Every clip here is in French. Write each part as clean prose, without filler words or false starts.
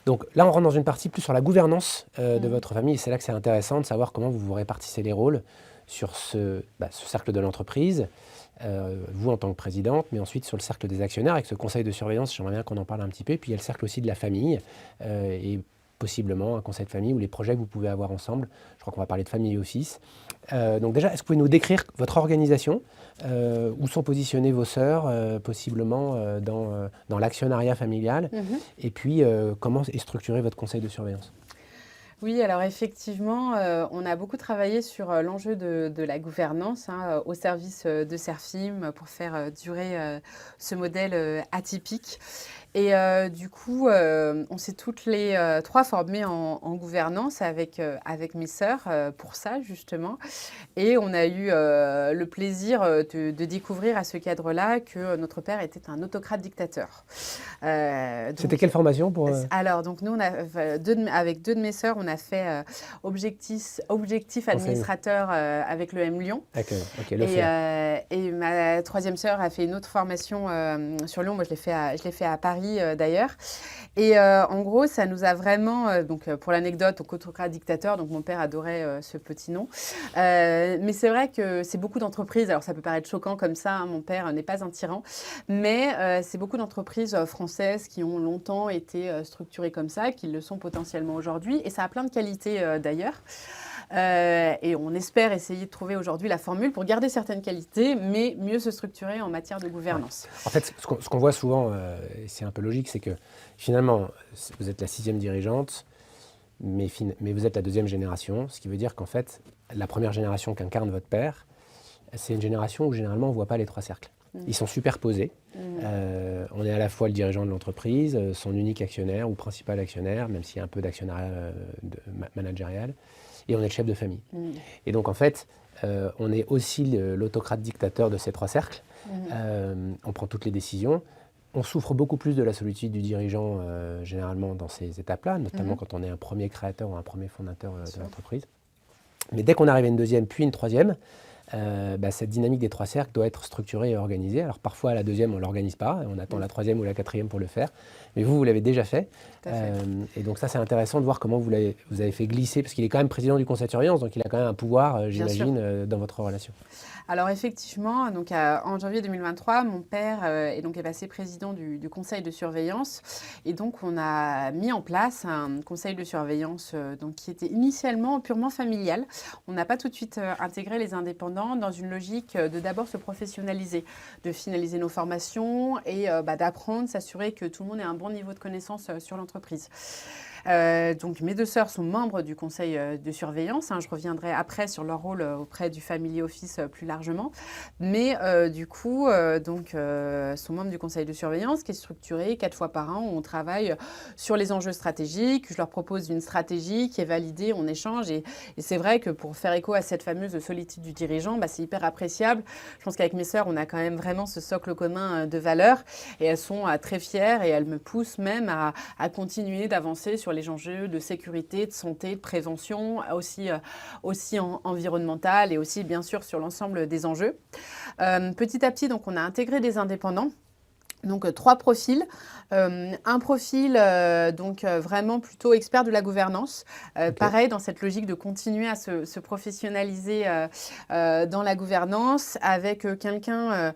Donc là, on rentre dans une partie plus sur la gouvernance de votre famille. Et c'est là que c'est intéressant de savoir comment vous vous répartissez les rôles sur ce cercle de l'entreprise, vous en tant que présidente, mais ensuite sur le cercle des actionnaires, avec ce conseil de surveillance, j'aimerais bien qu'on en parle un petit peu. Et puis il y a le cercle aussi de la famille, et possiblement un conseil de famille ou les projets que vous pouvez avoir ensemble. Je crois qu'on va parler de family office. Donc déjà, est-ce que vous pouvez nous décrire votre organisation, où sont positionnées vos sœurs, possiblement dans l'actionnariat familial, et puis comment est structuré votre conseil de surveillance? Oui, alors effectivement, on a beaucoup travaillé sur l'enjeu de la gouvernance au service de Serfim pour faire durer ce modèle atypique. Et du coup, on s'est toutes les trois formées en gouvernance avec mes sœurs pour ça, justement. Et on a eu le plaisir de découvrir à ce cadre-là que notre père était un autocrate dictateur. C'était quelle formation pour... Alors, donc nous, avec deux de mes sœurs, on a fait objectif administrateur avec le M Lyon. Ok, le faire. Et ma troisième sœur a fait une autre formation sur Lyon. Moi, je l'ai fait à Paris d'ailleurs. Et en gros, ça nous a vraiment... donc, pour l'anecdote, au autocrate dictateur, donc mon père adorait ce petit nom. Mais c'est vrai que c'est beaucoup d'entreprises. Alors, ça peut paraître choquant comme ça. Mon père n'est pas un tyran. Mais c'est beaucoup d'entreprises françaises qui ont longtemps été structurées comme ça, qui le sont potentiellement aujourd'hui. Et ça a plein de qualités d'ailleurs. Et on espère essayer de trouver aujourd'hui la formule pour garder certaines qualités, mais mieux se structurer en matière de gouvernance. Ouais. En fait, ce qu'on voit souvent, et c'est un peu logique, c'est que finalement, vous êtes la 6e dirigeante, mais vous êtes la 2e génération, ce qui veut dire qu'en fait, la première génération qu'incarne votre père, c'est une génération où généralement on ne voit pas les 3 cercles. Ils sont superposés. On est à la fois le dirigeant de l'entreprise, son unique actionnaire ou principal actionnaire, même s'il y a un peu d'actionnariat managérial, et on est le chef de famille. Et donc en fait, on est aussi l'autocrate dictateur de ces 3 cercles. On prend toutes les décisions. On souffre beaucoup plus de la solitude du dirigeant généralement dans ces étapes-là, notamment quand on est un premier créateur ou un premier fondateur de l'entreprise. Mais dès qu'on arrive à une 2e puis une 3e, cette dynamique des 3 cercles doit être structurée et organisée. Alors parfois, à la 2e, on ne l'organise pas, on attend la 3e ou la 4e pour le faire. Mais vous l'avez déjà fait. Et donc ça, c'est intéressant de voir comment vous avez fait glisser, parce qu'il est quand même président du conseil de surveillance, donc il a quand même un pouvoir, j'imagine, dans votre relation. Alors effectivement, donc, en janvier 2023, mon père est passé président du conseil de surveillance. Et donc on a mis en place un conseil de surveillance qui était initialement purement familial. On n'a pas tout de suite intégré les indépendants dans une logique de d'abord se professionnaliser, de finaliser nos formations et d'apprendre, s'assurer que tout le monde ait un bon niveau de connaissance sur l'entreprise. Donc mes 2 sœurs sont membres du conseil de surveillance. Je reviendrai après sur leur rôle auprès du family office plus largement. Mais du coup, sont membres du conseil de surveillance qui est structuré 4 fois par an où on travaille sur les enjeux stratégiques. Je leur propose une stratégie qui est validée, on échange. Et c'est vrai que pour faire écho à cette fameuse solitude du dirigeant, c'est hyper appréciable. Je pense qu'avec mes sœurs, on a quand même vraiment ce socle commun de valeurs. Et elles sont très fières et elles me poussent même à continuer d'avancer sur les enjeux de sécurité, de santé, de prévention, aussi environnementale et aussi bien sûr sur l'ensemble des enjeux. Petit à petit, donc, on a intégré des indépendants. Donc 3 profils, un profil vraiment plutôt expert de la gouvernance, pareil dans cette logique de continuer à se professionnaliser dans la gouvernance avec quelqu'un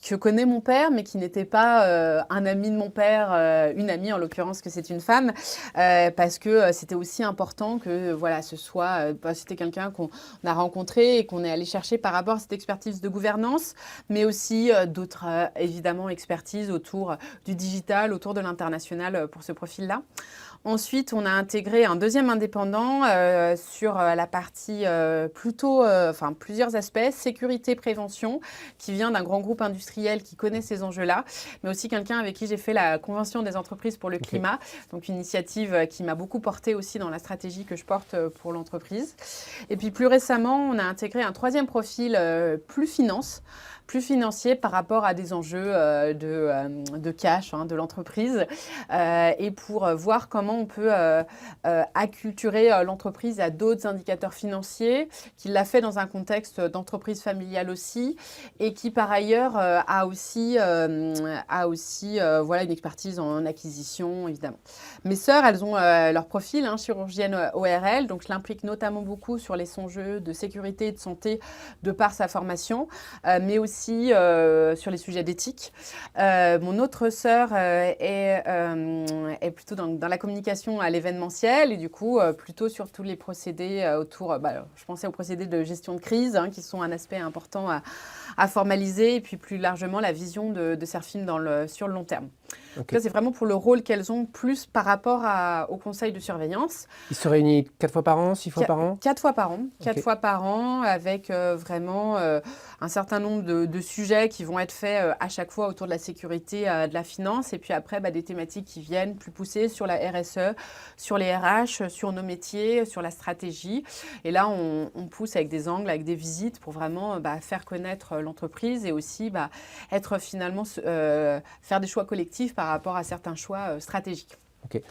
que connaît mon père, mais qui n'était pas un ami de mon père, une amie en l'occurrence, que c'est une femme, parce que c'était aussi important que voilà, c'était quelqu'un qu'on a rencontré et qu'on est allé chercher par rapport à cette expertise de gouvernance, mais aussi d'autres évidemment expertises autour du digital, autour de l'international pour ce profil-là. Ensuite, on a intégré un 2e indépendant sur la partie plusieurs aspects, sécurité, prévention, qui vient d'un grand groupe industriel qui connaît ces enjeux-là, mais aussi quelqu'un avec qui j'ai fait la Convention des entreprises pour le climat, donc une initiative qui m'a beaucoup portée aussi dans la stratégie que je porte pour l'entreprise. Et puis plus récemment, on a intégré un 3e profil plus finance, plus financiers par rapport à des enjeux de cash de l'entreprise et pour voir comment on peut acculturer l'entreprise à d'autres indicateurs financiers, qu'il l'a fait dans un contexte d'entreprise familiale aussi et qui par ailleurs a aussi voilà, une expertise en acquisition évidemment. Mes sœurs, elles ont leur profil, chirurgienne ORL, donc je l'implique notamment beaucoup sur les enjeux de sécurité et de santé de par sa formation, mais aussi sur les sujets d'éthique. Mon autre sœur est plutôt dans la communication à l'événementiel et du coup plutôt sur tous les procédés autour, je pensais aux procédés de gestion de crise qui sont un aspect important à formaliser et puis plus largement la vision de Serfin sur le long terme. Okay. Ça, c'est vraiment pour le rôle qu'elles ont plus par rapport au conseil de surveillance. Ils se réunissent 4 fois par an, 6 fois par an 4 fois par an. 4 fois par an avec vraiment un certain nombre de sujets qui vont être faits à chaque fois autour de la sécurité, de la finance et puis après des thématiques qui viennent plus poussées sur la RSE, sur les RH, sur nos métiers, sur la stratégie. Et là, on pousse avec des angles, avec des visites pour vraiment faire connaître l'entreprise et aussi être finalement faire des choix collectifs par rapport à certains choix stratégiques. Okay.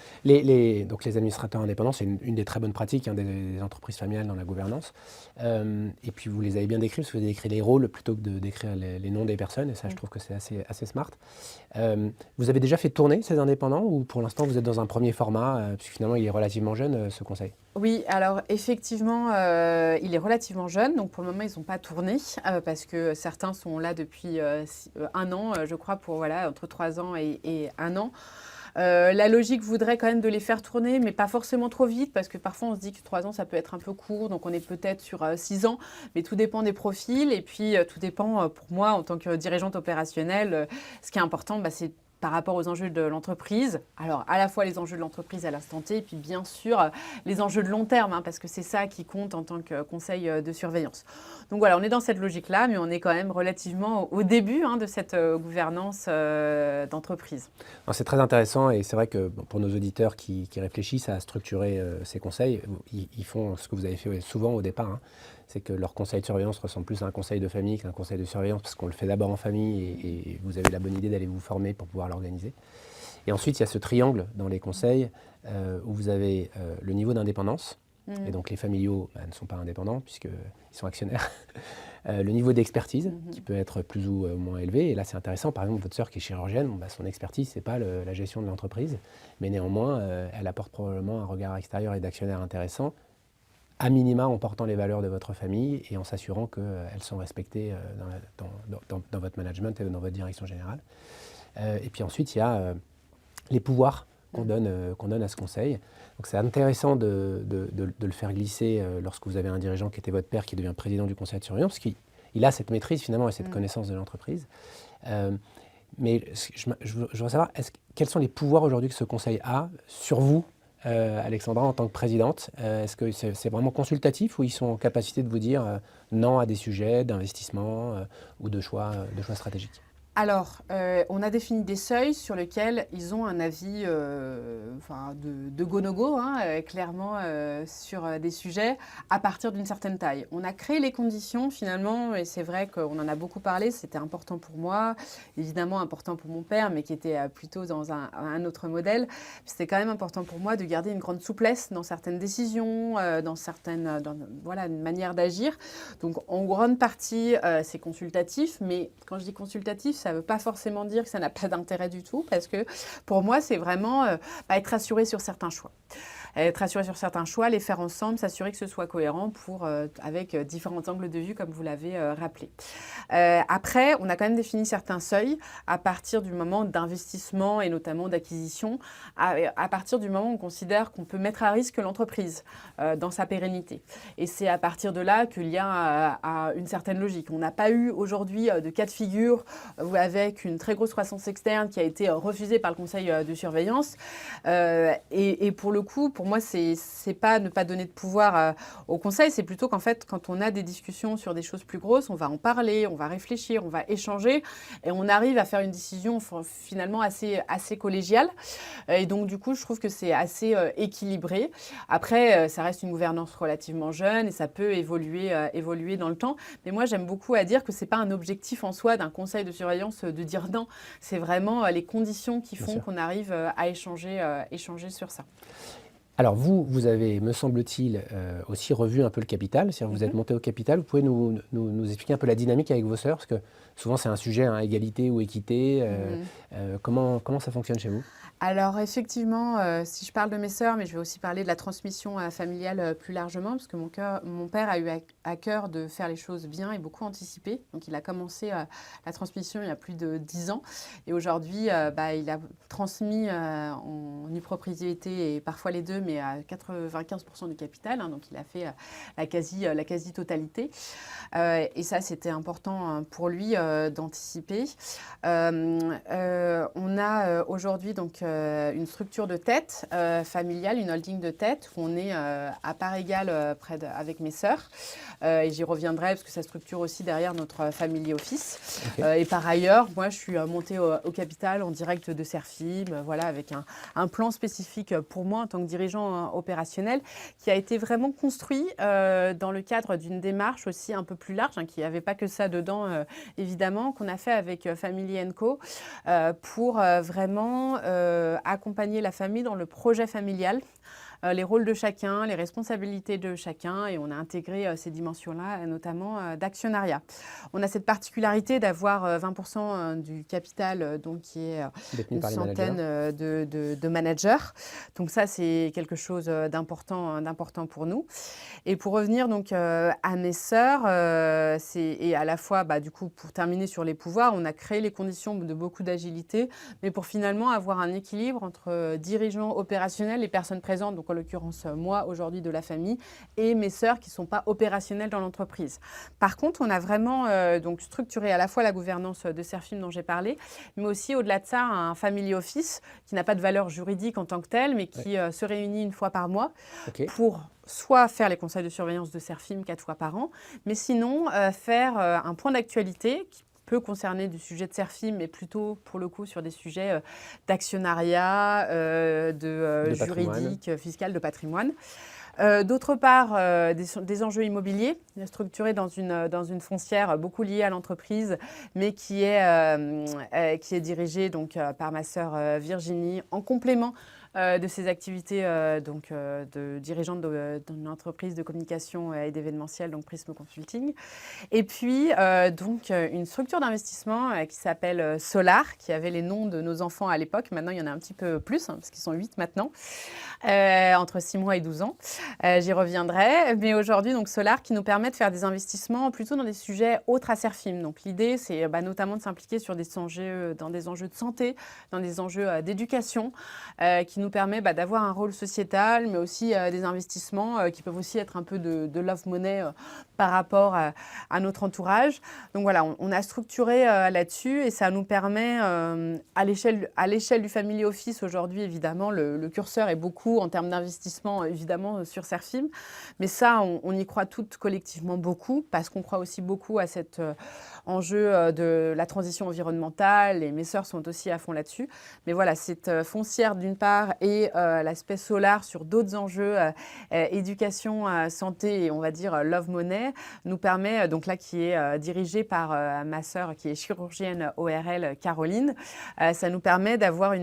Donc les administrateurs indépendants, c'est une des très bonnes pratiques des entreprises familiales dans la gouvernance. Et puis vous les avez bien décrits, parce que vous avez décrit les rôles plutôt que de décrire les noms des personnes, et ça je trouve que c'est assez smart. Vous avez déjà fait tourner ces indépendants, ou pour l'instant vous êtes dans un premier format, puisque finalement il est relativement jeune ce conseil? Oui, alors effectivement, il est relativement jeune, donc pour le moment ils n'ont pas tourné, parce que certains sont là depuis 1 an, je crois, pour entre 3 ans et 1 an. La logique voudrait quand même de les faire tourner, mais pas forcément trop vite, parce que parfois on se dit que 3 ans, ça peut être un peu court, donc on est peut-être sur 6 ans, mais tout dépend des profils, et puis tout dépend, pour moi, en tant que dirigeante opérationnelle, ce qui est important, c'est par rapport aux enjeux de l'entreprise. Alors, à la fois les enjeux de l'entreprise à l'instant T, et puis bien sûr, les enjeux de long terme, parce que c'est ça qui compte en tant que conseil de surveillance. Donc voilà, on est dans cette logique-là, mais on est quand même relativement au début de cette gouvernance d'entreprise. C'est très intéressant et c'est vrai que pour nos auditeurs qui réfléchissent à structurer ces conseils, ils font ce que vous avez fait souvent au départ, c'est que leur conseil de surveillance ressemble plus à un conseil de famille qu'un conseil de surveillance parce qu'on le fait d'abord en famille et vous avez la bonne idée d'aller vous former pour pouvoir l'organiser. Et ensuite, il y a ce triangle dans les conseils où vous avez le niveau d'indépendance, et donc les familiaux ne sont pas indépendants puisqu'ils sont actionnaires. Le niveau d'expertise qui peut être plus ou moins élevé. Et là, c'est intéressant. Par exemple, votre sœur qui est chirurgienne, son expertise, ce n'est pas la gestion de l'entreprise, mais néanmoins, elle apporte probablement un regard extérieur et d'actionnaire intéressant, à minima en portant les valeurs de votre famille et en s'assurant qu'elles sont respectées dans votre management et dans votre direction générale. Et puis ensuite, il y a les pouvoirs qu'on donne à ce conseil. Donc c'est intéressant de le faire glisser lorsque vous avez un dirigeant qui était votre père, qui devient président du conseil de surveillance, parce qu'il a cette maîtrise finalement et cette connaissance de l'entreprise. Mais je voudrais savoir, quels sont les pouvoirs aujourd'hui que ce conseil a sur vous, Alexandra, en tant que présidente? Est-ce que c'est vraiment consultatif ou ils sont en capacité de vous dire non à des sujets d'investissement ou de choix stratégiques? Alors, on a défini des seuils sur lesquels ils ont un avis de go-no-go, clairement, sur des sujets à partir d'une certaine taille. On a créé les conditions, finalement, et c'est vrai qu'on en a beaucoup parlé, c'était important pour moi, évidemment important pour mon père, mais qui était plutôt dans un autre modèle. C'était quand même important pour moi de garder une grande souplesse dans certaines décisions, une manière d'agir. Donc, en grande partie, c'est consultatif, mais quand je dis consultatif, ça ne veut pas forcément dire que ça n'a pas d'intérêt du tout, parce que pour moi, c'est vraiment être assuré sur certains choix. Être assuré sur certains choix, les faire ensemble, s'assurer que ce soit cohérent avec différents angles de vue, comme vous l'avez rappelé. Après, on a quand même défini certains seuils à partir du moment d'investissement et notamment d'acquisition, à partir du moment où on considère qu'on peut mettre à risque l'entreprise dans sa pérennité. Et c'est à partir de là qu'il y a une certaine logique. On n'a pas eu aujourd'hui de cas de figure avec une très grosse croissance externe qui a été refusée par le conseil de surveillance. Et pour le coup, pour pour moi, c'est pas ne pas donner de pouvoir au conseil, c'est plutôt qu'en fait, quand on a des discussions sur des choses plus grosses, on va en parler, on va réfléchir, on va échanger et on arrive à faire une décision finalement assez collégiale. Et donc, du coup, je trouve que c'est assez équilibré. Après, ça reste une gouvernance relativement jeune et ça peut évoluer dans le temps. Mais moi, j'aime beaucoup à dire que c'est pas un objectif en soi d'un conseil de surveillance de dire non. C'est vraiment les conditions qui font qu'on arrive à échanger sur ça. Alors vous avez, me semble-t-il, aussi revu un peu le capital. C'est-à-dire vous êtes monté au capital. Vous pouvez nous expliquer un peu la dynamique avec vos sœurs? Parce que souvent c'est un sujet, hein, égalité ou équité. Comment ça fonctionne chez vous? Alors effectivement, si je parle de mes sœurs, mais je vais aussi parler de la transmission familiale plus largement, parce que mon père a eu à cœur de faire les choses bien et beaucoup anticiper. Donc il a commencé la transmission il y a plus de 10 ans. Et aujourd'hui, il a transmis en nue propriété et parfois les deux, mais à 95% du capital. Hein, donc il a fait la quasi-totalité. Et ça, c'était important pour lui d'anticiper. On a aujourd'hui donc une structure de tête familiale, une holding de tête où on est à part égale avec mes sœurs. Et j'y reviendrai parce que ça structure aussi derrière notre family office. Okay. Et par ailleurs, moi, je suis montée au capital en direct de Serfim, voilà, avec un plan spécifique pour moi en tant que dirigeant opérationnel qui a été vraiment construit dans le cadre d'une démarche aussi un peu plus large, hein, qui n'avait pas que ça dedans, évidemment, qu'on a fait avec Family & Co pour vraiment accompagner la famille dans le projet familial, les rôles de chacun, les responsabilités de chacun, et on a intégré ces dimensions-là, notamment d'actionnariat. On a cette particularité d'avoir 20% du capital, donc qui est une centaine de managers. Donc ça, c'est quelque chose d'important pour nous. Et pour revenir donc à mes sœurs, et à la fois, du coup, pour terminer sur les pouvoirs, on a créé les conditions de beaucoup d'agilité, mais pour finalement avoir un équilibre entre dirigeants opérationnels et personnes présentes, donc en l'occurrence moi aujourd'hui de la famille, et mes sœurs qui ne sont pas opérationnelles dans l'entreprise. Par contre, on a vraiment donc structuré à la fois la gouvernance de Serfim dont j'ai parlé, mais aussi au-delà de ça, un family office qui n'a pas de valeur juridique en tant que tel, mais qui se réunit une fois par mois pour soit faire les conseils de surveillance de Serfim 4 fois par an, mais sinon faire un point d'actualité qui peut concerner du sujet de Serfim, mais plutôt pour le coup sur des sujets d'actionnariat, de juridique, fiscal, de patrimoine. D'autre part, des enjeux immobiliers structurés dans une foncière beaucoup liée à l'entreprise, mais qui est dirigée donc, par ma sœur Virginie en complément de ses activités de dirigeante d'une entreprise de communication et d'événementiel, donc Prisme Consulting. Et puis, donc, une structure d'investissement qui s'appelle Solar, qui avait les noms de nos enfants à l'époque. Maintenant, il y en a un petit peu plus, hein, parce qu'ils sont 8 maintenant, entre 6 mois et 12 ans. J'y reviendrai. Mais aujourd'hui, donc, Solar qui nous permet de faire des investissements plutôt dans des sujets autres à Serfim. Donc, l'idée, c'est notamment de s'impliquer sur dans des enjeux de santé, dans des enjeux d'éducation, qui nous permet d'avoir un rôle sociétal, mais aussi des investissements qui peuvent aussi être un peu de love money par rapport à notre entourage. Donc voilà, on a structuré là-dessus et ça nous permet, à l'échelle du family office aujourd'hui, évidemment, le curseur est beaucoup en termes d'investissement, évidemment, sur Serfim. Mais ça, on y croit toutes collectivement beaucoup parce qu'on croit aussi beaucoup à cet enjeu de la transition environnementale et mes sœurs sont aussi à fond là-dessus. Mais voilà, cette foncière d'une part et l'aspect solar sur d'autres enjeux, éducation, santé et on va dire love money, nous permet, donc là qui est dirigée par ma sœur qui est chirurgienne ORL Caroline, ça nous permet d'avoir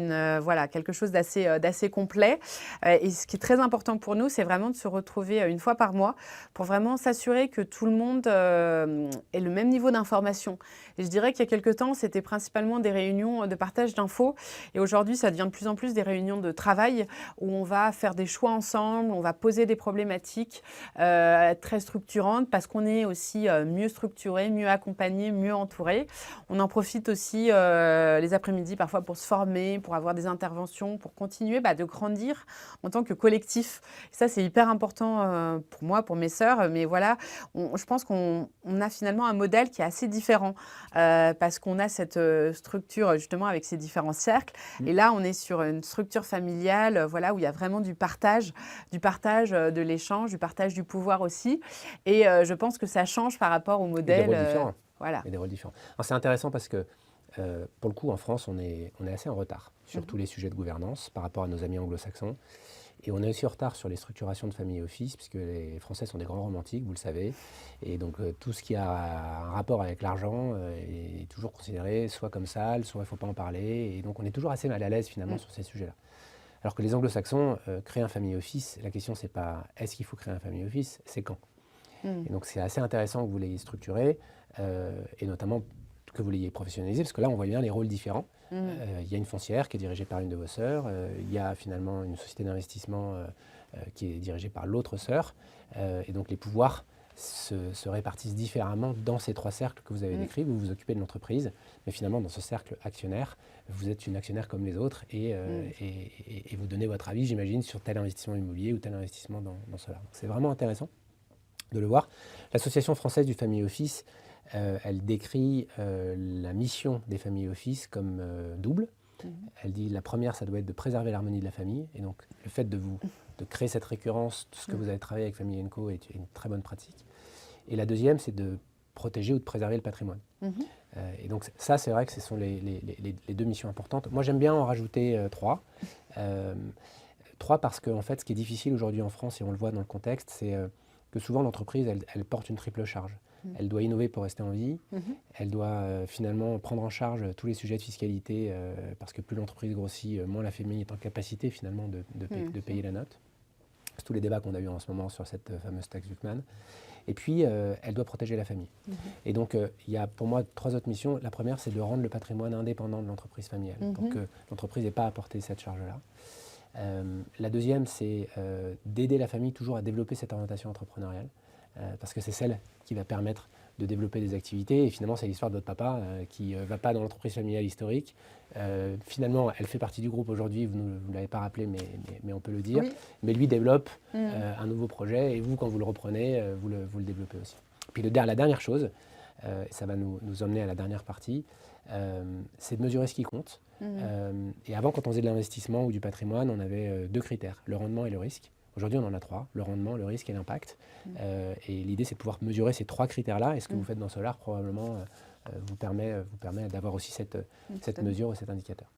quelque chose d'assez complet. Et ce qui est très important pour nous, c'est vraiment de se retrouver une fois par mois pour vraiment s'assurer que tout le monde ait le même niveau d'information. Et je dirais qu'il y a quelques temps, c'était principalement des réunions de partage d'infos et aujourd'hui, ça devient de plus en plus des réunions de travail où on va faire des choix ensemble, on va poser des problématiques très structurantes parce qu'on est aussi mieux structuré, mieux accompagné, mieux entouré. On en profite aussi les après-midi parfois pour se former, pour avoir des interventions, pour continuer de grandir en tant que collectif. Et ça, c'est hyper important pour moi, pour mes sœurs. Mais voilà, je pense qu'on a finalement un modèle qui est assez différent parce qu'on a cette structure justement avec ces différents cercles. Et là, on est sur une structure familiale voilà, où il y a vraiment du partage de l'échange, du partage du pouvoir aussi. Et je pense que ça change par rapport au Et des modèle. rôles différents. Voilà. Et des rôles différents. Alors, c'est intéressant parce que, pour le coup, en France, on est assez en retard sur tous les sujets de gouvernance par rapport à nos amis anglo-saxons. Et on est aussi en retard sur les structurations de famille et office, puisque les Français sont des grands romantiques, vous le savez. Et donc, tout ce qui a un rapport avec l'argent est toujours considéré soit comme sale, soit il ne faut pas en parler. Et donc, on est toujours assez mal à l'aise, finalement, sur ces sujets-là. Alors que les anglo-saxons créent un family office, la question, c'est pas est-ce qu'il faut créer un family office, c'est quand. Et donc, c'est assez intéressant que vous l'ayez structuré, et notamment que vous l'ayez professionnalisé, parce que là, on voit bien les rôles différents. Il y a une foncière qui est dirigée par une de vos sœurs, il y a finalement une société d'investissement qui est dirigée par l'autre sœur, et donc les pouvoirs se répartissent différemment dans ces trois cercles que vous avez décrits. Vous vous occupez de l'entreprise, mais finalement, dans ce cercle actionnaire, vous êtes une actionnaire comme les autres, et vous donnez votre avis, j'imagine, sur tel investissement immobilier ou tel investissement dans cela. Donc, c'est vraiment intéressant de le voir. L'Association française du Family Office, elle décrit la mission des family office comme double. Elle dit la première, ça doit être de préserver l'harmonie de la famille. Et donc, le fait de créer cette récurrence, tout ce que vous avez travaillé avec Family Co est une très bonne pratique. Et la deuxième, c'est de protéger ou de préserver le patrimoine. Et donc, ça, c'est vrai que ce sont les deux missions importantes. Moi, j'aime bien en rajouter trois. Trois parce que, en fait, ce qui est difficile aujourd'hui en France, et on le voit dans le contexte, c'est que souvent l'entreprise, elle porte une triple charge. Elle doit innover pour rester en vie. Elle doit finalement prendre en charge tous les sujets de fiscalité parce que plus l'entreprise grossit, moins la famille est en capacité finalement de payer la note. C'est tous les débats qu'on a eu en ce moment sur cette fameuse taxe Zuckman. Et puis, elle doit protéger la famille. Et donc, il y a pour moi trois autres missions. La première, c'est de rendre le patrimoine indépendant de l'entreprise familiale pour que l'entreprise n'ait pas à porter cette charge-là. La deuxième, c'est d'aider la famille toujours à développer cette orientation entrepreneuriale. Parce que c'est celle qui va permettre de développer des activités. Et finalement, c'est l'histoire de votre papa qui ne va pas dans l'entreprise familiale historique. Finalement, elle fait partie du groupe aujourd'hui, vous ne l'avez pas rappelé, mais on peut le dire. Mais lui développe un nouveau projet, et vous, quand vous le reprenez, vous le développez aussi. Puis la dernière chose, et ça va nous emmener à la dernière partie, c'est de mesurer ce qui compte. Et avant, quand on faisait de l'investissement ou du patrimoine, on avait deux critères, le rendement et le risque. Aujourd'hui, on en a trois, le rendement, le risque et l'impact. Et l'idée, c'est de pouvoir mesurer ces trois critères-là. Et ce que vous faites dans Solar, probablement, vous permet d'avoir aussi cette mesure ou cet indicateur.